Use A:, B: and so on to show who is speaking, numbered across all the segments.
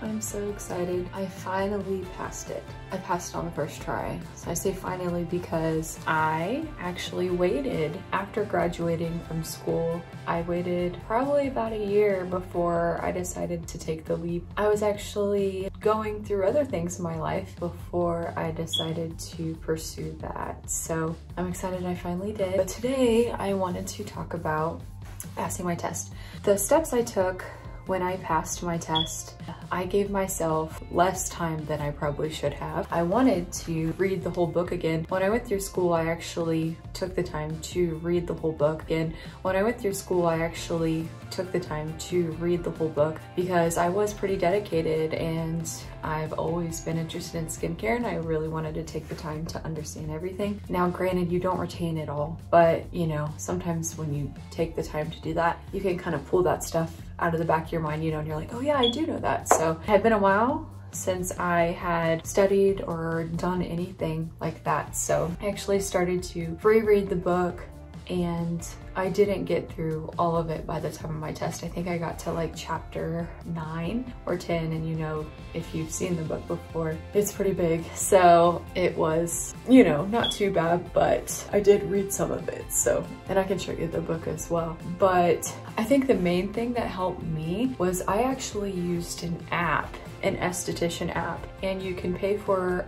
A: I'm so excited. I finally passed it. I passed it on the first try. So I say finally because I actually waited after graduating from school. I waited probably about a year before I decided to take the leap. I was actually going through other things in my life before I decided to pursue that. So I'm excited I finally did. But today I wanted to talk about passing my test. The steps I took when I passed my test, I gave myself less time than I probably should have. I wanted to read the whole book again. When I went through school, I actually took the time to read the whole book again. When I went through school, I actually took the time to read the whole book because I was pretty dedicated and I've always been interested in skincare and I really wanted to take the time to understand everything. Now, granted, you don't retain it all, but you know, sometimes when you take the time to do that, you can kind of pull that stuff out of the back of your mind, you know, and you're like, oh yeah, I do know that. So it had been a while since I had studied or done anything like that. So I actually started to reread the book and I didn't get through all of it by the time of my test. I think I got to like chapter 9 or 10, and you know, if you've seen the book before, it's pretty big. So it was, you know, not too bad, but I did read some of it. So, and I can show you the book as well. But I think the main thing that helped me was I actually used an app, an Esthetician app, and you can pay for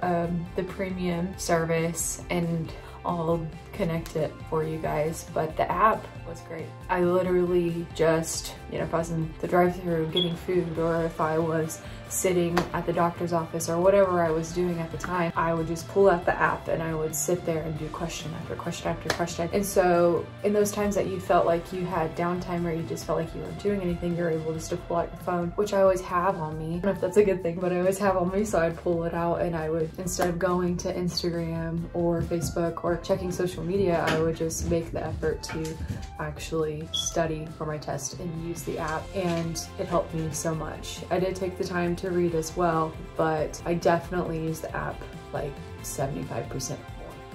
A: the premium service and I'll connect it for you guys, but the app was great. I literally just, you know, if I was in the drive-thru getting food or if I was sitting at the doctor's office or whatever I was doing at the time, I would just pull out the app and I would sit there and do question after question after question. And so in those times that you felt like you had downtime or you just felt like you weren't doing anything, you're able just to pull out your phone, which I always have on me. I don't know if that's a good thing, but I always have on me. So I'd pull it out and I would, instead of going to Instagram or Facebook or checking social media, I would just make the effort to actually study for my test and use the app, and it helped me so much. I did take the time to read as well, but I definitely used the app like 75% more.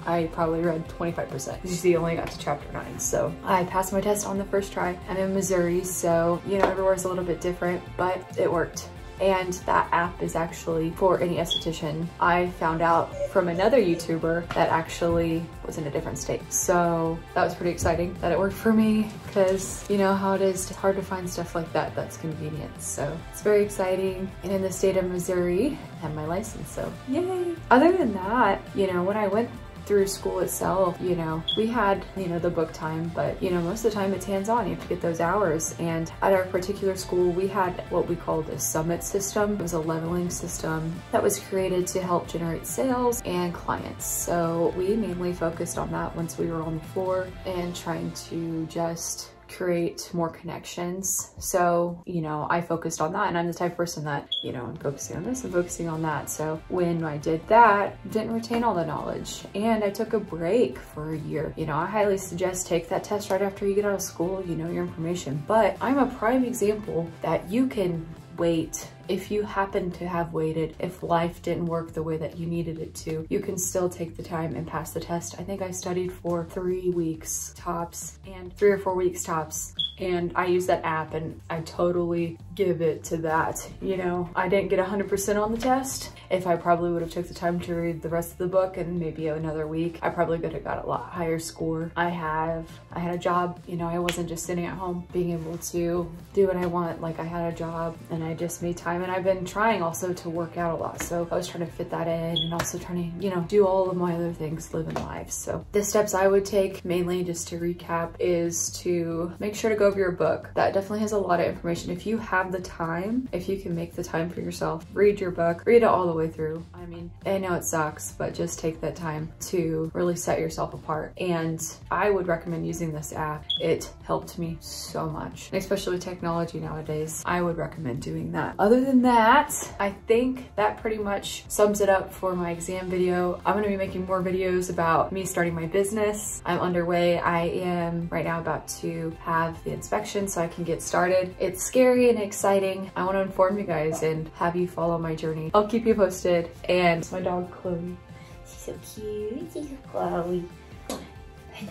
A: I probably read 25%. You see, I only got to chapter 9. So I passed my test on the first try. I'm in Missouri, so you know, everywhere's a little bit different, but it worked. And that app is actually for any esthetician. I found out from another YouTuber that actually was in a different state. So that was pretty exciting that it worked for me, because you know how it is, hard to find stuff like that that's convenient. So it's very exciting. And in the state of Missouri, I have my license, so yay. Other than that, you know, when I went through school itself, you know, we had, you know, the book time, but you know, most of the time it's hands-on. You have to get those hours. And at our particular school, we had what we called a summit system. It was a leveling system that was created to help generate sales and clients. So we mainly focused on that once we were on the floor and trying to just create more connections. So, you know, I focused on that, and I'm the type of person that, you know, I'm focusing on this and focusing on that. So when I did that, didn't retain all the knowledge, and I took a break for a year. You know, I highly suggest take that test right after you get out of school, you know your information, but I'm a prime example that you can wait. If you happen to have waited, if life didn't work the way that you needed it to, you can still take the time and pass the test. I think I studied for 3 weeks tops, and 3 or 4 weeks tops. And I use that app and I totally give it to that. You know, I didn't get 100% on the test. If I probably would have took the time to read the rest of the book and maybe another week, I probably could have got a lot higher score. I had a job, you know, I wasn't just sitting at home being able to do what I want. Like, I had a job and I just made time, and I've been trying also to work out a lot. So I was trying to fit that in and also trying to, you know, do all of my other things, live in life. So the steps I would take, mainly just to recap, is to make sure to go over your book. That definitely has a lot of information. If you have the time, if you can make the time for yourself, read your book, read it all the way through. I mean, I know it sucks, but just take that time to really set yourself apart. And I would recommend using this app. It helped me so much, especially with technology nowadays. I would recommend doing that. Other than that, I think that pretty much sums it up for my exam video. I'm gonna be making more videos about me starting my business. I'm underway. I am right now about to have the inspection so I can get started. It's scary and exciting. I want to inform you guys and have you follow my journey. I'll keep you posted. And my dog Chloe, she's so cute. She's Chloe. I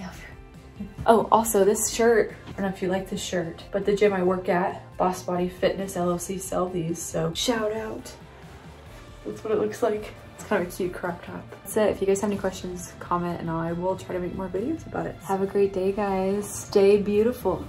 A: love her. Oh, also this shirt, I don't know if you like this shirt, but the gym I work at, Boss Body Fitness LLC, sell these, so shout out. That's what it looks like. It's kind of a cute crop top. That's it. If you guys have any questions, comment and I will try to make more videos about it. Have a great day, guys. Stay beautiful.